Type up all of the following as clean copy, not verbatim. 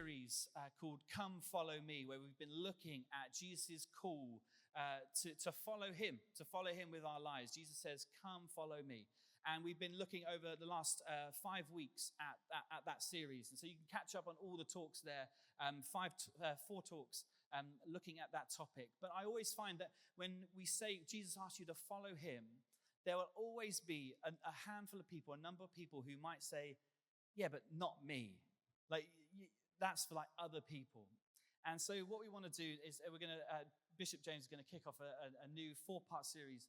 series called Come Follow Me, where we've been looking at Jesus' call to follow him with our lives. Jesus says, come follow me. And we've been looking over the last 5 weeks at that series. And so you can catch up on all the talks there, 4 talks looking at that topic. But I always find that when we say Jesus asks you to follow him, there will always be a handful of people, a number of people who might say, yeah, but not me. Like, that's for like other people. And so what we want to do is Bishop James is going to kick off a new 4-part series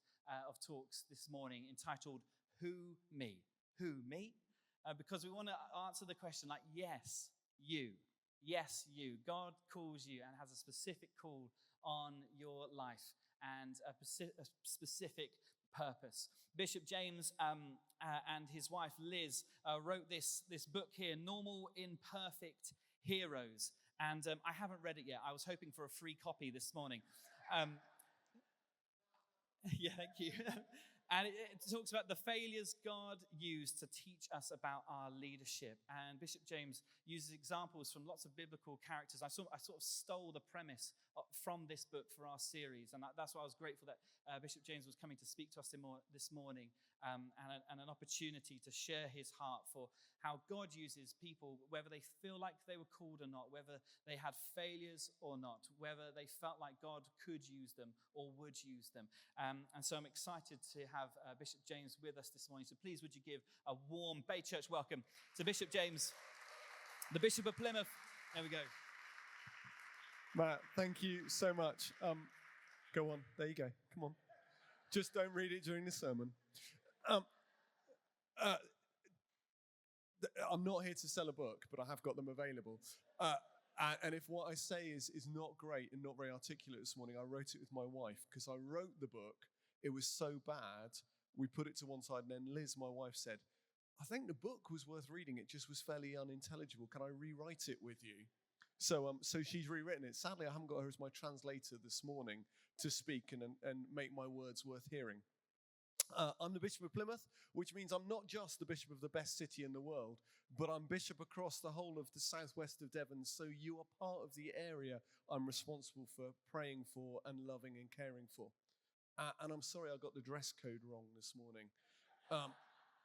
of talks this morning entitled Who Me? Who, me? Because we want to answer the question like, yes, you. Yes, you. God calls you and has a specific call on your life and a specific purpose. Bishop James and his wife Liz wrote this book here, Normal Imperfect Heroes. And I haven't read it yet. I was hoping for a free copy this morning. Yeah, thank you. And it talks about the failures God used to teach us about our leadership. And Bishop James uses examples from lots of biblical characters. I sort of stole the premise from this book for our series. And that's why I was grateful that Bishop James was coming to speak to us this morning and an opportunity to share his heart for how God uses people, whether they feel like they were called or not, whether they had failures or not, whether they felt like God could use them or would use them. And so I'm excited to have Bishop James with us this morning. So please, would you give a warm Bay Church welcome to Bishop James, the Bishop of Plymouth. There we go. Matt, thank you so much. Go on. There you go. Come on. Just don't read it during the sermon. I'm not here to sell a book, but I have got them available. And if what I say is not great and not very articulate this morning, I wrote it with my wife because I wrote the book. It was so bad, we put it to one side, and then Liz, my wife, said, I think the book was worth reading. It just was fairly unintelligible. Can I rewrite it with you? So she's rewritten it. Sadly, I haven't got her as my translator this morning to speak and make my words worth hearing. I'm the Bishop of Plymouth, which means I'm not just the Bishop of the best city in the world, but I'm Bishop across the whole of the southwest of Devon. So you are part of the area I'm responsible for praying for and loving and caring for. And I'm sorry I got the dress code wrong this morning.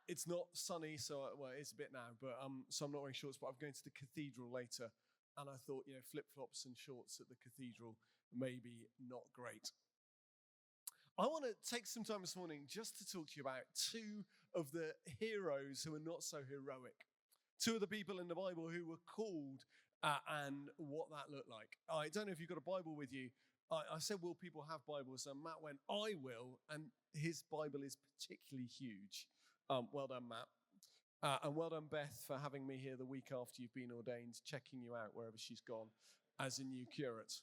It's not sunny, well, it's a bit now, but so I'm not wearing shorts, but I'm going to the cathedral later. And I thought, flip-flops and shorts at the cathedral, maybe not great. I want to take some time this morning just to talk to you about 2 of the heroes who are not so heroic. 2 of the people in the Bible who were called and what that looked like. I don't know if you've got a Bible with you. I said, will people have Bibles? And Matt went, I will. And his Bible is particularly huge. Well done, Matt. And well done, Beth, for having me here the week after you've been ordained, checking you out wherever she's gone as a new curate.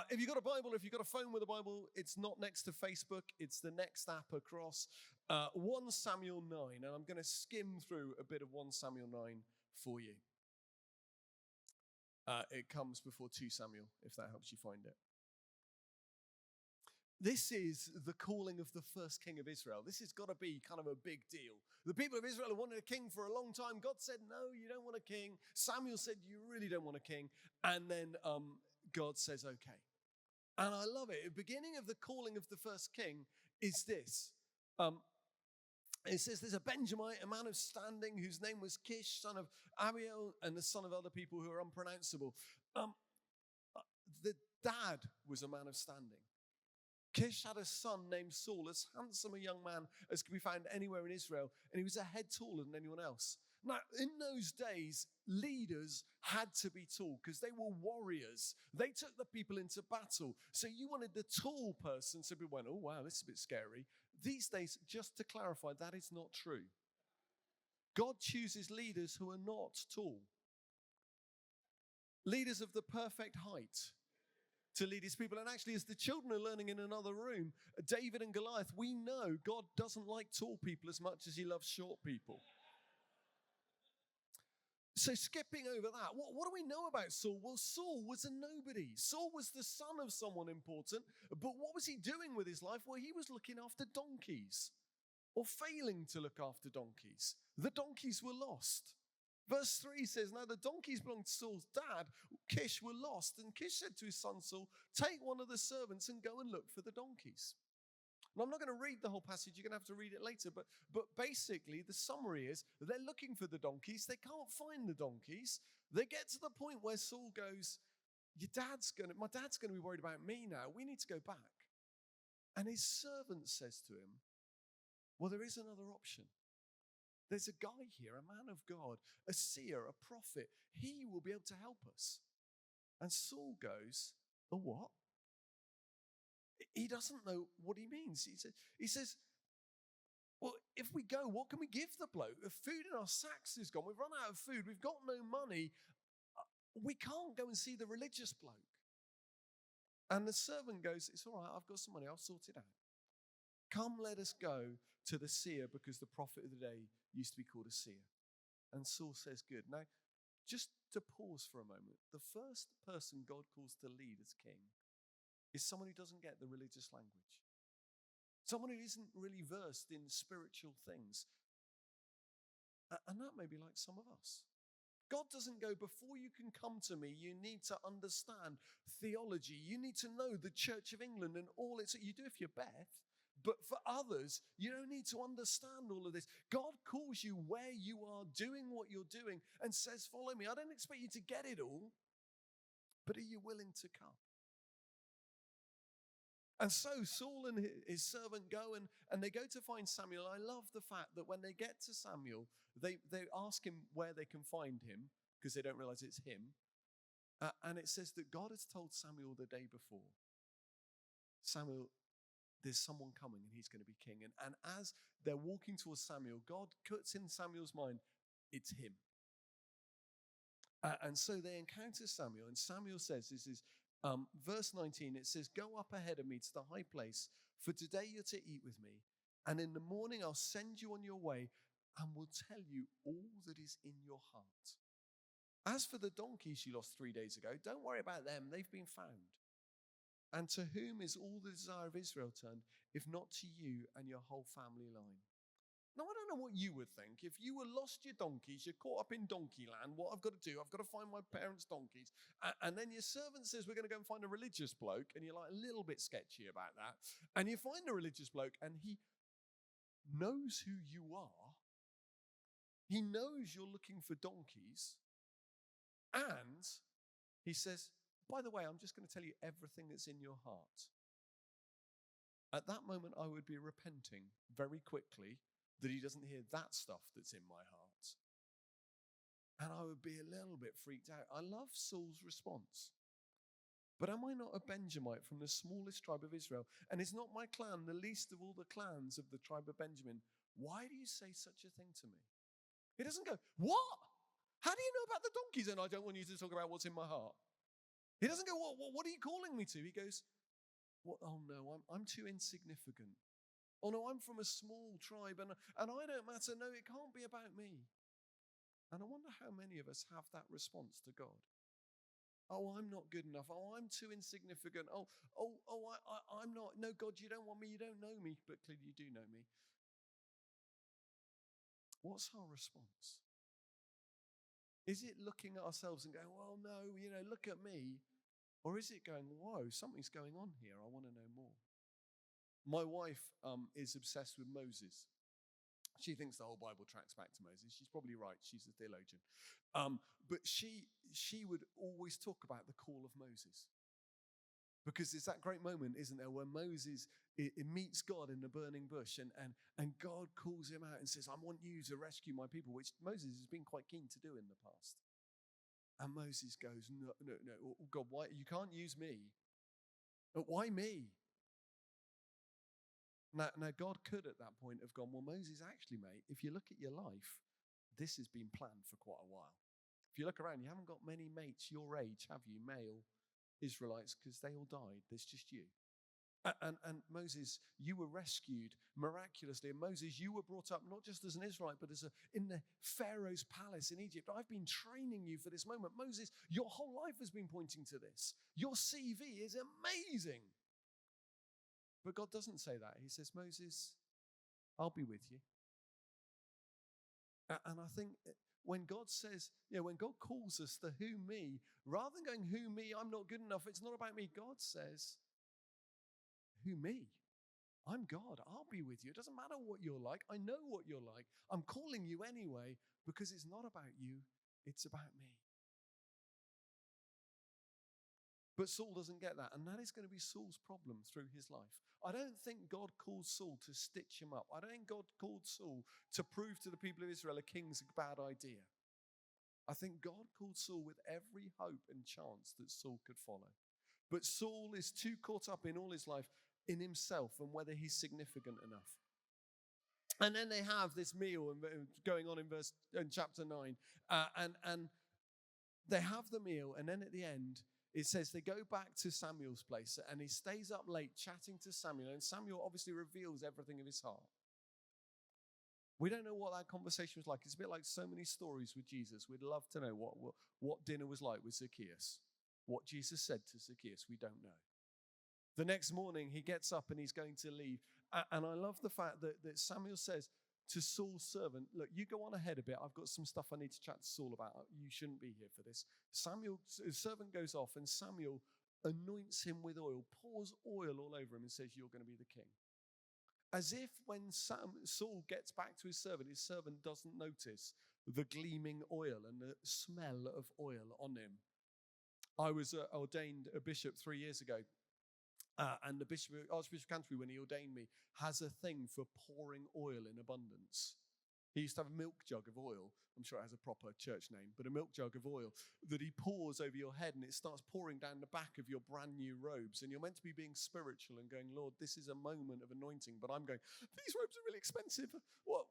If you've got a Bible, if you've got a phone with a Bible, it's not next to Facebook. It's the next app across. 1 Samuel 9. And I'm going to skim through a bit of 1 Samuel 9 for you. It comes before 2 Samuel, if that helps you find it. This is the calling of the first king of Israel. This has got to be kind of a big deal. The people of Israel have wanted a king for a long time. God said, no, you don't want a king. Samuel said, you really don't want a king. And then God says, okay. And I love it. The beginning of the calling of the first king is this. It says there's a Benjamite, a man of standing, whose name was Kish, son of Abiel, and the son of other people who are unpronounceable. The dad was a man of standing. Kish had a son named Saul, as handsome a young man as could be found anywhere in Israel, and he was a head taller than anyone else. Now, in those days, leaders had to be tall because they were warriors. They took the people into battle. So you wanted the tall person, so people went, oh, wow, this is a bit scary. These days, just to clarify, that is not true. God chooses leaders who are not tall. Leaders of the perfect height to lead his people. And actually, as the children are learning in another room, David and Goliath, we know God doesn't like tall people as much as he loves short people. So skipping over that, what do we know about Saul? Well, Saul was a nobody. Saul was the son of someone important, but what was he doing with his life? Well, he was looking after donkeys, or failing to look after donkeys. The donkeys were lost. Verse 3 says, now the donkeys belonged to Saul's dad, Kish, were lost. And Kish said to his son Saul, take one of the servants and go and look for the donkeys. And I'm not going to read the whole passage. You're going to have to read it later. But basically, the summary is they're looking for the donkeys. They can't find the donkeys. They get to the point where Saul goes, my dad's going to be worried about me now. We need to go back. And his servant says to him, well, there is another option. There's a guy here, a man of God, a seer, a prophet. He will be able to help us. And Saul goes, a what? He doesn't know what he means. He says, well, if we go, what can we give the bloke? The food in our sacks is gone. We've run out of food. We've got no money. We can't go and see the religious bloke. And the servant goes, it's all right, I've got some money. I'll sort it out. Come, let us go to the seer, because the prophet of the day used to be called a seer. And Saul says, good. Now, just to pause for a moment, the first person God calls to lead as king is someone who doesn't get the religious language. Someone who isn't really versed in spiritual things. And that may be like some of us. God doesn't go, before you can come to me, you need to understand theology. You need to know the Church of England and all its. You do if you're Beth. But for others, you don't need to understand all of this. God calls you where you are, doing what you're doing, and says, follow me. I don't expect you to get it all, but are you willing to come? And so Saul and his servant go and they go to find Samuel. I love the fact that when they get to Samuel, they ask him where they can find him, because they don't realize it's him. And it says that God has told Samuel the day before, Samuel, there's someone coming and he's going to be king. And as they're walking towards Samuel, God puts in Samuel's mind, it's him. And so they encounter Samuel, and Samuel says, this is verse 19, it says, go up ahead of me to the high place, for today you're to eat with me. And in the morning I'll send you on your way and will tell you all that is in your heart. As for the donkeys you lost 3 days ago, don't worry about them. They've been found. And to whom is all the desire of Israel turned, if not to you and your whole family line? Now, I don't know what you would think. If you were lost your donkeys, you're caught up in donkey land, what I've got to do, I've got to find my parents' donkeys. And then your servant says, we're going to go and find a religious bloke. And you're like a little bit sketchy about that. And you find a religious bloke and he knows who you are. He knows you're looking for donkeys. And he says, by the way, I'm just going to tell you everything that's in your heart. At that moment, I would be repenting very quickly that he doesn't hear that stuff that's in my heart. And I would be a little bit freaked out. I love Saul's response. But am I not a Benjamite from the smallest tribe of Israel? And is not my clan the least of all the clans of the tribe of Benjamin? Why do you say such a thing to me? He doesn't go, what? How do you know about the donkeys? And I don't want you to talk about what's in my heart. He doesn't go, what are you calling me to? He goes, what? Oh no, I'm too insignificant. Oh no, I'm from a small tribe and I don't matter. No, it can't be about me. And I wonder how many of us have that response to God. Oh, I'm not good enough. Oh, I'm too insignificant. I'm not. No, God, you don't want me. You don't know me, but clearly you do know me. What's our response? Is it looking at ourselves and going, well, no, look at me? Or is it going, whoa, something's going on here. I want to know more. My wife is obsessed with Moses. She thinks the whole Bible tracks back to Moses. She's probably right. She's a theologian. But she would always talk about the call of Moses. Because it's that great moment, isn't there, where Moses it meets God in the burning bush and God calls him out and says, I want you to rescue my people, which Moses has been quite keen to do in the past. And Moses goes, no, God, why? You can't use me. But why me? Now, God could at that point have gone, well, Moses, actually, mate, if you look at your life, this has been planned for quite a while. If you look around, you haven't got many mates your age, have you, male Israelites, because they all died. There's just you. And Moses, you were rescued miraculously. And Moses, you were brought up not just as an Israelite, but in the Pharaoh's palace in Egypt. I've been training you for this moment. Moses, your whole life has been pointing to this. Your CV is amazing. But God doesn't say that. He says, Moses, I'll be with you. And I think when God says, when God calls us the who me, rather than going, who me, I'm not good enough, it's not about me. God says, who me? I'm God. I'll be with you. It doesn't matter what you're like. I know what you're like. I'm calling you anyway because it's not about you. It's about me. But Saul doesn't get that, and that is going to be Saul's problem through his life. I don't think God called Saul to stitch him up. I don't think God called Saul to prove to the people of Israel a king's a bad idea. I think God called Saul with every hope and chance that Saul could follow. But Saul is too caught up in all his life in himself and whether he's significant enough. And then they have this meal going on in chapter 9, and they have the meal, and then at the end, it says they go back to Samuel's place, and he stays up late chatting to Samuel, and Samuel obviously reveals everything of his heart. We don't know what that conversation was like. It's a bit like so many stories with Jesus. We'd love to know what dinner was like with Zacchaeus, what Jesus said to Zacchaeus. We don't know. The next morning, he gets up and he's going to leave. And I love the fact that Samuel says to Saul's servant, look, you go on ahead a bit. I've got some stuff I need to chat to Saul about. You shouldn't be here for this. His servant goes off, and Samuel anoints him with oil, pours oil all over him and says, you're going to be the king. As if when Saul gets back to his servant doesn't notice the gleaming oil and the smell of oil on him. I was ordained a bishop 3 years ago. And the Archbishop of Canterbury, when he ordained me, has a thing for pouring oil in abundance. He used to have a milk jug of oil. I'm sure it has a proper church name, but a milk jug of oil that he pours over your head, and it starts pouring down the back of your brand new robes. And you're meant to be being spiritual and going, Lord, this is a moment of anointing. But I'm going, these robes are really expensive. What?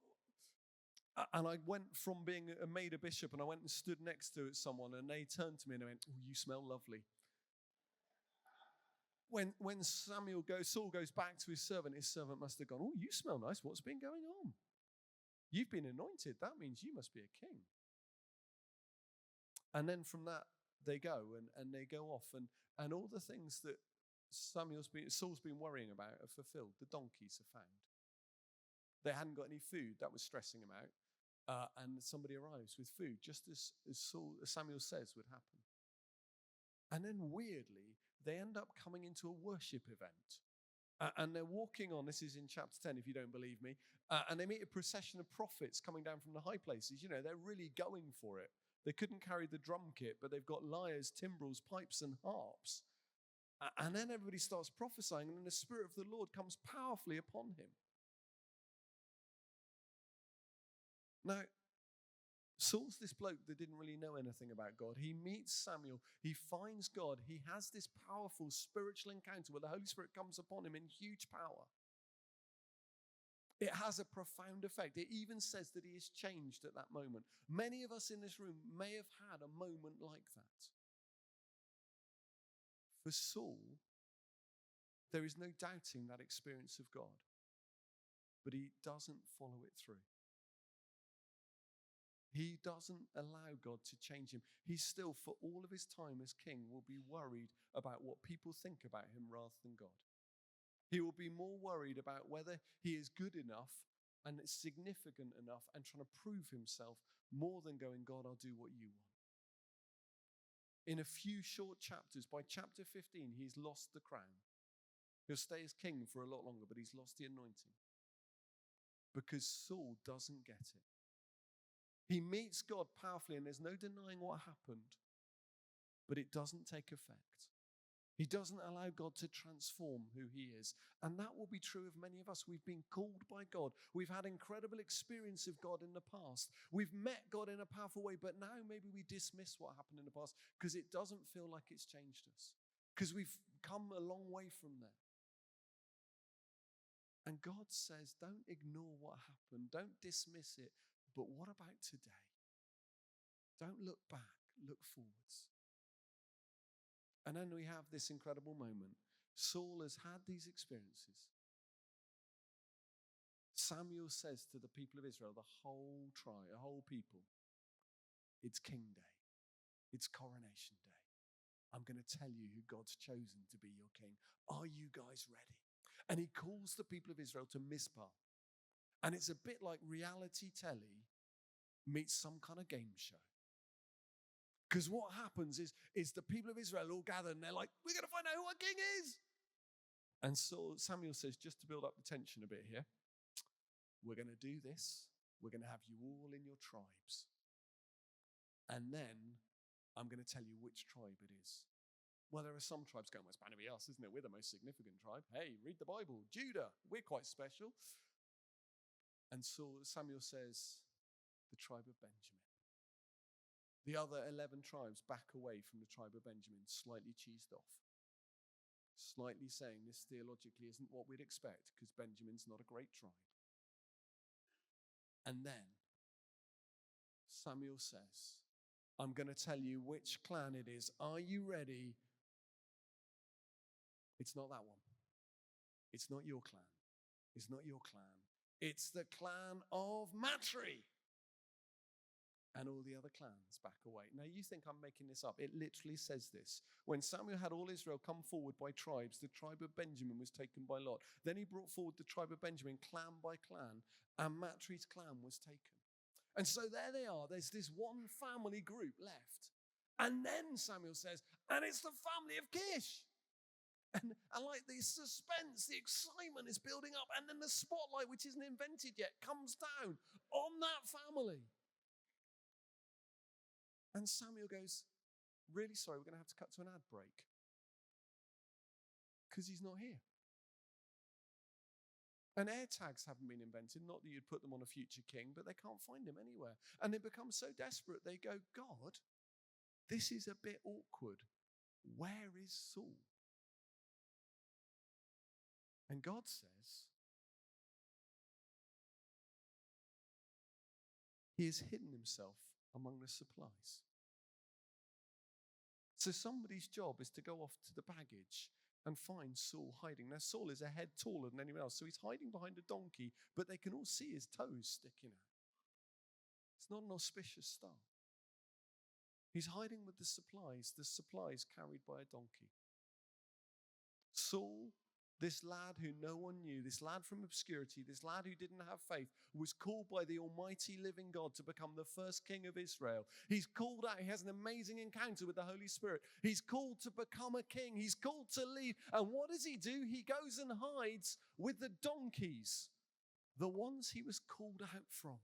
And I went from being made a bishop, and I went and stood next to someone, and they turned to me and they went, oh, you smell lovely. When Saul goes back to his servant must have gone, oh, you smell nice. What's been going on? You've been anointed. That means you must be a king. And then from that, they go and they go off. And all the things that Saul's been worrying about are fulfilled. The donkeys are found. They hadn't got any food. That was stressing him out. And somebody arrives with food, just as Samuel says would happen. And then weirdly, they end up coming into a worship event. And they're walking on, this is in chapter 10, if you don't believe me, and they meet a procession of prophets coming down from the high places. They're really going for it. They couldn't carry the drum kit, but they've got lyres, timbrels, pipes, and harps. And then everybody starts prophesying, and then the Spirit of the Lord comes powerfully upon him. Now, Saul's this bloke that didn't really know anything about God. He meets Samuel. He finds God. He has this powerful spiritual encounter where the Holy Spirit comes upon him in huge power. It has a profound effect. It even says that he is changed at that moment. Many of us in this room may have had a moment like that. For Saul, there is no doubting that experience of God, but he doesn't follow it through. He doesn't allow God to change him. He still, for all of his time as king, will be worried about what people think about him rather than God. He will be more worried about whether he is good enough and significant enough and trying to prove himself more than going, God, I'll do what you want. In a few short chapters, by chapter 15, he's lost the crown. He'll stay as king for a lot longer, but he's lost the anointing because Saul doesn't get it. He meets God powerfully, and there's no denying what happened, but it doesn't take effect. He doesn't allow God to transform who he is, and that will be true of many of us. We've been called by God. We've had incredible experience of God in the past. We've met God in a powerful way, but now maybe we dismiss what happened in the past because it doesn't feel like it's changed us, because we've come a long way from there. And God says, don't ignore what happened. Don't dismiss it. But what about today? Don't look back, look forwards. And then we have this incredible moment. Saul has had these experiences. Samuel says to the people of Israel, the whole tribe, the whole people, it's King Day. It's coronation day. I'm going to tell you who God's chosen to be your king. Are you guys ready? And he calls the people of Israel to Mizpah. And it's a bit like reality telly, meets some kind of game show. Because what happens is the people of Israel all gather and they're like, we're going to find out who our king is. And so Samuel says, just to build up the tension a bit here, we're going to do this. We're going to have you all in your tribes. And then I'm going to tell you which tribe it is. Well, there are some tribes going, well, it's bound to be us, isn't it? We're the most significant tribe. Hey, read the Bible. Judah, we're quite special. And so Samuel says, the tribe of Benjamin. The other 11 tribes back away from the tribe of Benjamin, slightly cheesed off. Slightly saying this theologically isn't what we'd expect because Benjamin's not a great tribe. And then Samuel says, I'm going to tell you which clan it is. Are you ready? It's not that one. It's not your clan. It's not your clan. It's the clan of Matri. And all the other clans back away. Now, you think I'm making this up. It literally says this. When Samuel had all Israel come forward by tribes, the tribe of Benjamin was taken by Lot. Then he brought forward the tribe of Benjamin, clan by clan, and Matri's clan was taken. And so there they are. There's this one family group left. And then Samuel says, and it's the family of Kish. And like the suspense, the excitement is building up. And then the spotlight, which isn't invented yet, comes down on that family. And Samuel goes, really sorry, we're going to have to cut to an ad break. Because he's not here. And air tags haven't been invented, not that you'd put them on a future king, but they can't find him anywhere. And they become so desperate, they go, God, this is a bit awkward. Where is Saul? And God says, he has hidden himself among the supplies. So somebody's job is to go off to the baggage and find Saul hiding. Now, Saul is a head taller than anyone else, so he's hiding behind a donkey, but they can all see his toes sticking out. It's not an auspicious start. He's hiding with the supplies carried by a donkey. Saul, this lad who no one knew, this lad from obscurity, this lad who didn't have faith, was called by the almighty living God to become the first king of Israel. He's called out. He has an amazing encounter with the Holy Spirit. He's called to become a king. He's called to lead. And what does he do? He goes and hides with the donkeys, the ones he was called out from.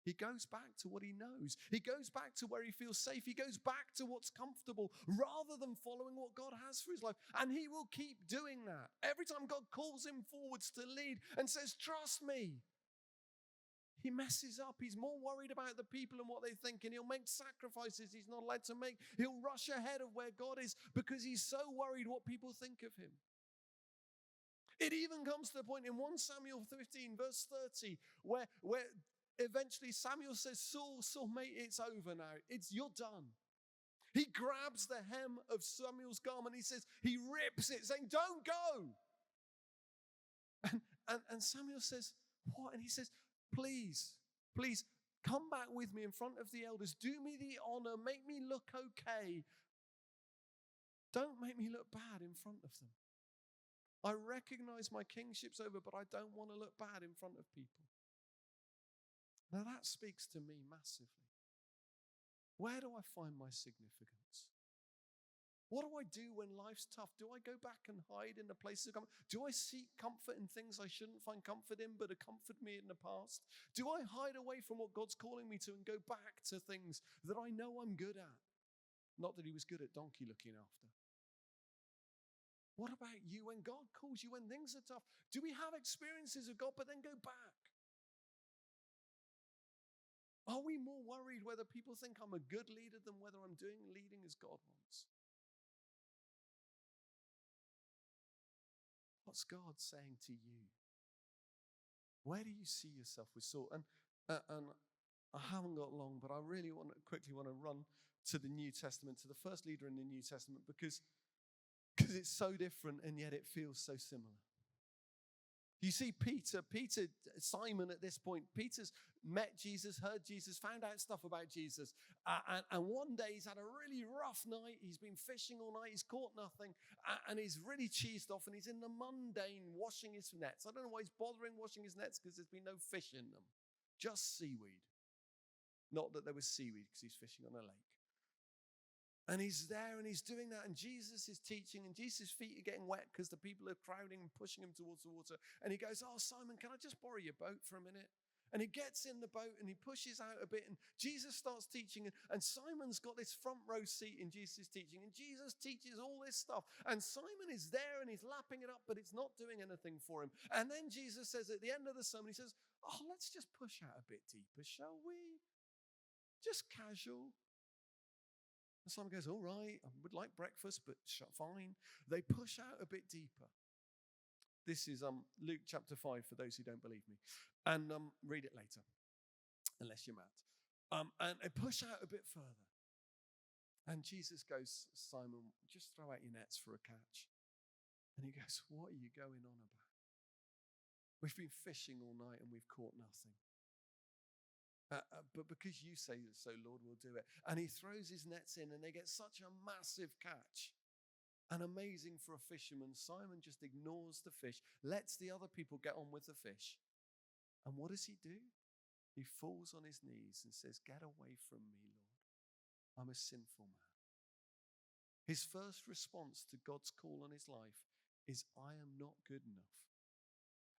He goes back to what he knows. He goes back to where he feels safe. He goes back to what's comfortable rather than following what God has for his life. And he will keep doing that. Every time God calls him forwards to lead and says, trust me, he messes up. He's more worried about the people and what they think, and he'll make sacrifices he's not allowed to make. He'll rush ahead of where God is because he's so worried what people think of him. It even comes to the point in 1 Samuel 15, verse 30, where eventually Samuel says, Saul, mate, it's over now. You're done. He grabs the hem of Samuel's garment. He rips it, saying, don't go. And Samuel says, what? And he says, please, come back with me in front of the elders. Do me the honor. Make me look okay. Don't make me look bad in front of them. I recognize my kingship's over, but I don't want to look bad in front of people. Now that speaks to me massively. Where do I find my significance? What do I do when life's tough? Do I go back and hide in the places of comfort? Do I seek comfort in things I shouldn't find comfort in but have comforted me in the past? Do I hide away from what God's calling me to and go back to things that I know I'm good at? Not that he was good at donkey looking after. What about you when God calls you when things are tough? Do we have experiences of God but then go back? Are we more worried whether people think I'm a good leader than whether I'm doing leading as God wants? What's God saying to you? Where do you see yourself with Saul? And I haven't got long, but I really quickly want to run to the New Testament, to the first leader in the New Testament, because it's so different and yet it feels so similar. You see Simon at this point, Peter's met Jesus, heard Jesus, found out stuff about Jesus. And one day he's had a really rough night. He's been fishing all night. He's caught nothing. And he's really cheesed off. And he's in the mundane washing his nets. I don't know why he's bothering washing his nets because there's been no fish in them. Just seaweed. Not that there was seaweed, because he's fishing on a lake. And he's there and he's doing that, and Jesus is teaching, and Jesus' feet are getting wet because the people are crowding and pushing him towards the water. And he goes, "Oh, Simon, can I just borrow your boat for a minute?" And he gets in the boat and he pushes out a bit, and Jesus starts teaching, and Simon's got this front row seat in Jesus' teaching, and Jesus teaches all this stuff. And Simon is there and he's lapping it up, but it's not doing anything for him. And then Jesus says at the end of the sermon, he says, "Oh, let's just push out a bit deeper, shall we? Just casual." And Simon goes, "All right, I would like breakfast, but fine." They push out a bit deeper. This is Luke chapter 5 for those who don't believe me. And read it later, unless you're mad. And they push out a bit further. And Jesus goes, "Simon, just throw out your nets for a catch." And he goes, "What are you going on about? We've been fishing all night and we've caught nothing. But because you say so, Lord, we'll do it." And he throws his nets in, and they get such a massive catch. And amazing for a fisherman, Simon just ignores the fish, lets the other people get on with the fish. And what does he do? He falls on his knees and says, "Get away from me, Lord. I'm a sinful man." His first response to God's call on his life is, "I am not good enough.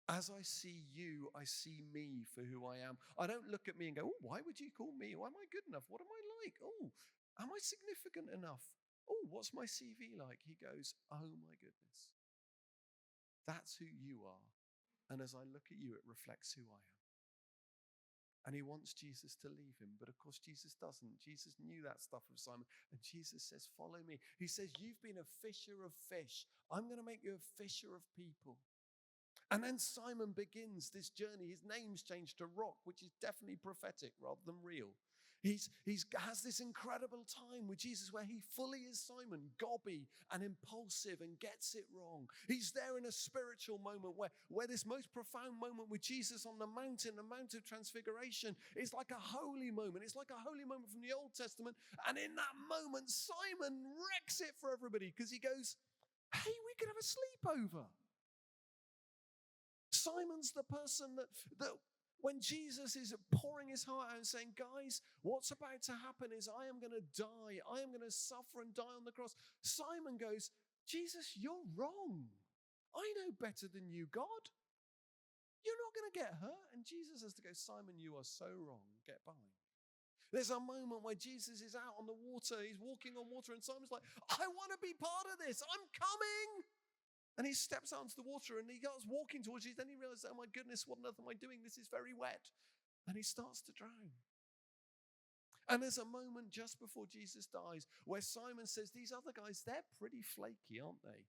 As I see you, I see me for who I am." I don't look at me and go, "Oh, why would you call me? Why am I good enough? What am I like? Oh, am I significant enough? Oh, what's my CV like?" He goes, "Oh my goodness. That's who you are. And as I look at you, it reflects who I am." And he wants Jesus to leave him. But of course, Jesus doesn't. Jesus knew that stuff of Simon. And Jesus says, "Follow me." He says, "You've been a fisher of fish. I'm going to make you a fisher of people." And then Simon begins this journey. His name's changed to Rock, which is definitely prophetic rather than real. He has this incredible time with Jesus where he fully is Simon, gobby and impulsive and gets it wrong. He's there in a spiritual moment where this most profound moment with Jesus on the Mount of Transfiguration, is like a holy moment. It's like a holy moment from the Old Testament. And in that moment, Simon wrecks it for everybody because he goes, "Hey, we could have a sleepover." Simon's the person that when Jesus is pouring his heart out and saying, "Guys, what's about to happen is I am going to die. I am going to suffer and die on the cross." Simon goes, "Jesus, you're wrong. I know better than you, God. You're not going to get hurt." And Jesus has to go, "Simon, you are so wrong. Get behind." There's a moment where Jesus is out on the water. He's walking on water, and Simon's like, "I want to be part of this. I'm coming." And he steps out into the water and he goes walking towards you. Then he realizes, "Oh my goodness, what on earth am I doing? This is very wet." And he starts to drown. And there's a moment just before Jesus dies where Simon says, "These other guys, they're pretty flaky, aren't they?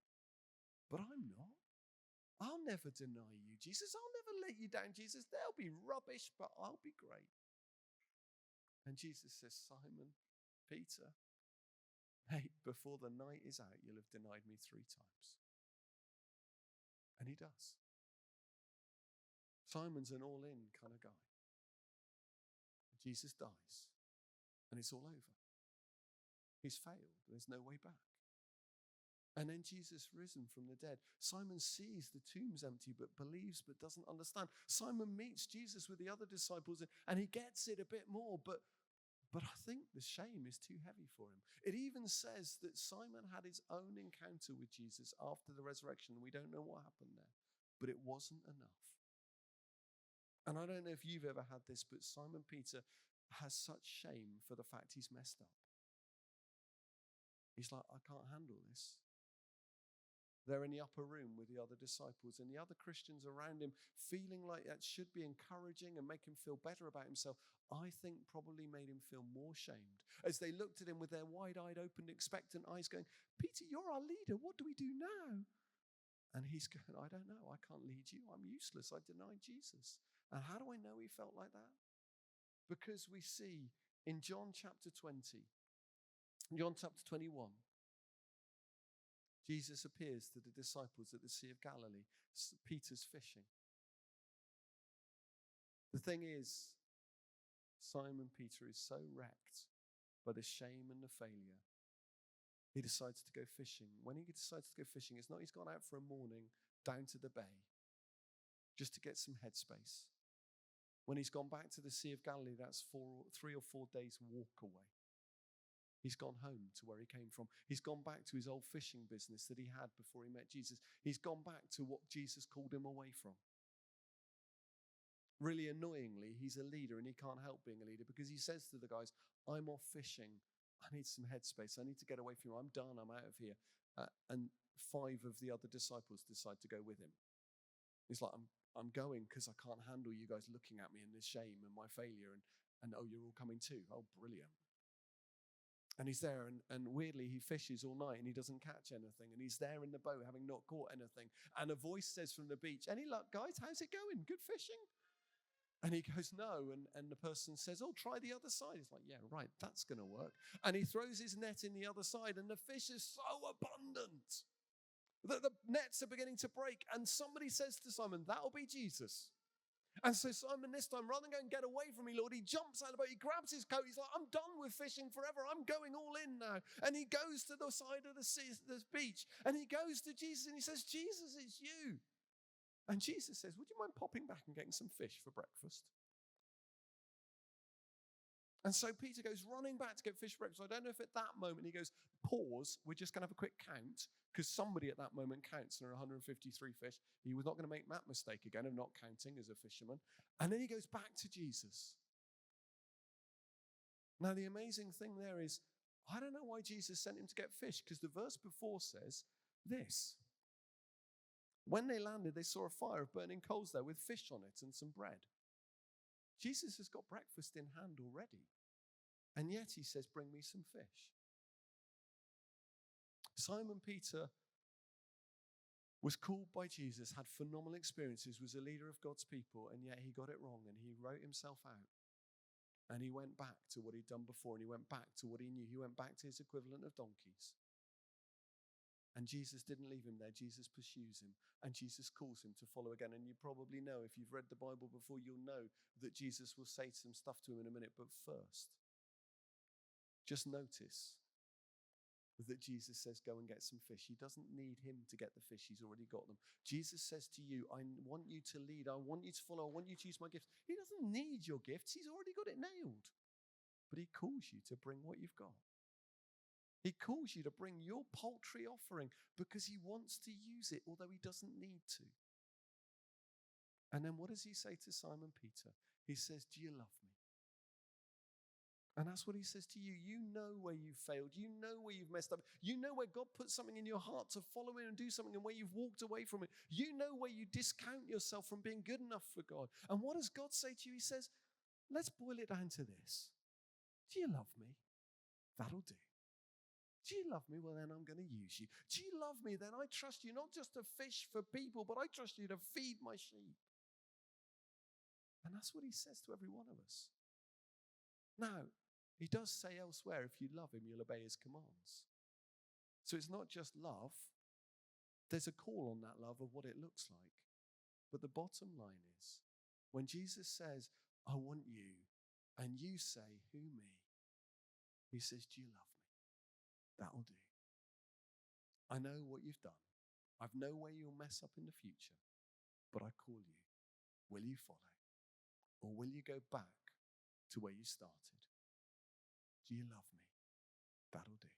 But I'm not. I'll never deny you, Jesus. I'll never let you down, Jesus. They'll be rubbish, but I'll be great." And Jesus says, "Simon, Peter, hey, before the night is out, you'll have denied me 3 times. And he does. Simon's an all-in kind of guy. Jesus dies, and it's all over. He's failed. There's no way back. And then Jesus risen from the dead. Simon sees the tomb's empty, but believes, but doesn't understand. Simon meets Jesus with the other disciples, and he gets it a bit more, but I think the shame is too heavy for him. It even says that Simon had his own encounter with Jesus after the resurrection. We don't know what happened there, but it wasn't enough. And I don't know if you've ever had this, but Simon Peter has such shame for the fact he's messed up. He's like, "I can't handle this." They're in the upper room with the other disciples and the other Christians around him, feeling like that should be encouraging and make him feel better about himself. I think probably made him feel more shamed as they looked at him with their wide-eyed, open, expectant eyes going, "Peter, you're our leader. What do we do now?" And he's going, "I don't know. I can't lead you. I'm useless. I denied Jesus." And how do I know he felt like that? Because we see in John chapter 20, John chapter 21, Jesus appears to the disciples at the Sea of Galilee. Peter's fishing. The thing is, Simon Peter is so wrecked by the shame and the failure, he decides to go fishing. When he decides to go fishing, it's not he's gone out for a morning down to the bay just to get some headspace. When he's gone back to the Sea of Galilee, that's 3 or 4 days walk away. He's gone home to where he came from. He's gone back to his old fishing business that he had before he met Jesus. He's gone back to what Jesus called him away from. Really annoyingly, he's a leader and he can't help being a leader because he says to the guys, I'm off fishing. I need some headspace. I need to get away from you. I'm done. I'm out of here. And 5 of the other disciples decide to go with him. He's like, I'm going because I can't handle you guys looking at me and the shame and my failure. And oh, you're all coming too. Oh, brilliant. And he's there, and weirdly, he fishes all night, and he doesn't catch anything. And he's there in the boat, having not caught anything. And a voice says from the beach, any luck, guys? How's it going? Good fishing? And he goes, no. And the person says, oh, try the other side. He's like, yeah, right, that's going to work. And he throws his net in the other side, and the fish is so abundant that the nets are beginning to break. And somebody says to Simon, that'll be Jesus. And so Simon this time, rather than go and get away from me, Lord, he jumps out of the boat, he grabs his coat, he's like, I'm done with fishing forever, I'm going all in now. And he goes to the side of the beach, and he goes to Jesus, and he says, Jesus, it's you. And Jesus says, would you mind popping back and getting some fish for breakfast? And so Peter goes running back to get fish for breakfast. I don't know if at that moment he goes, pause, we're just going to have a quick count, because somebody at that moment counts, and there are 153 fish. He was not going to make that mistake again of not counting as a fisherman. And then he goes back to Jesus. Now, the amazing thing there is, I don't know why Jesus sent him to get fish, because the verse before says this. When they landed, they saw a fire of burning coals there with fish on it and some bread. Jesus has got breakfast in hand already. And yet he says, bring me some fish. Simon Peter was called by Jesus, had phenomenal experiences, was a leader of God's people, and yet he got it wrong and he wrote himself out. And he went back to what he'd done before, and he went back to what he knew. He went back to his equivalent of donkeys. And Jesus didn't leave him there. Jesus pursues him, and Jesus calls him to follow again. And you probably know, if you've read the Bible before, you'll know that Jesus will say some stuff to him in a minute. But first, just notice that Jesus says, go and get some fish. He doesn't need him to get the fish. He's already got them. Jesus says to you, I want you to lead. I want you to follow. I want you to use my gifts. He doesn't need your gifts. He's already got it nailed. But he calls you to bring what you've got. He calls you to bring your paltry offering because he wants to use it, although he doesn't need to. And then what does he say to Simon Peter? He says, do you love me? And that's what he says to you. You know where you've failed. You know where you've messed up. You know where God put something in your heart to follow him and do something, and where you've walked away from it. You know where you discount yourself from being good enough for God. And what does God say to you? He says, let's boil it down to this. Do you love me? That'll do. Do you love me? Well, then I'm going to use you. Do you love me? Then I trust you not just to fish for people, but I trust you to feed my sheep. And that's what he says to every one of us. Now, he does say elsewhere, if you love him, you'll obey his commands. So it's not just love. There's a call on that love of what it looks like. But the bottom line is, when Jesus says, I want you, and you say, who me? He says, do you love me? That'll do. I know what you've done. I know where you'll mess up in the future. But I call you. Will you follow? Or will you go back to where you started? Do you love me? That'll do.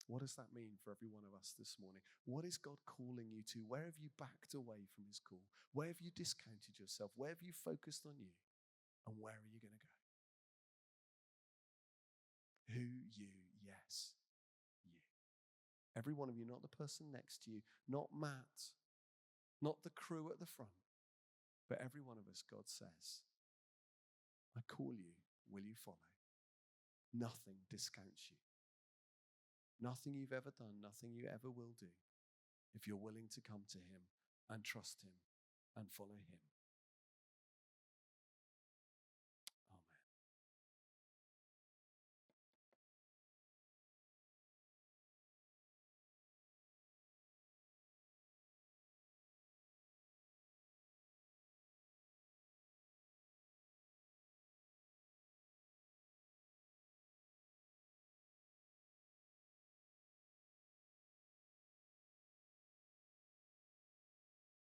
What does that mean for every one of us this morning? What is God calling you to? Where have you backed away from his call? Where have you discounted yourself? Where have you focused on you? And where are you going to go? Who, you, yes, you. Every one of you, not the person next to you, not Matt, not the crew at the front, but every one of us, God says, I call you, will you follow? Nothing discounts you. Nothing you've ever done, nothing you ever will do, if you're willing to come to him and trust him and follow him.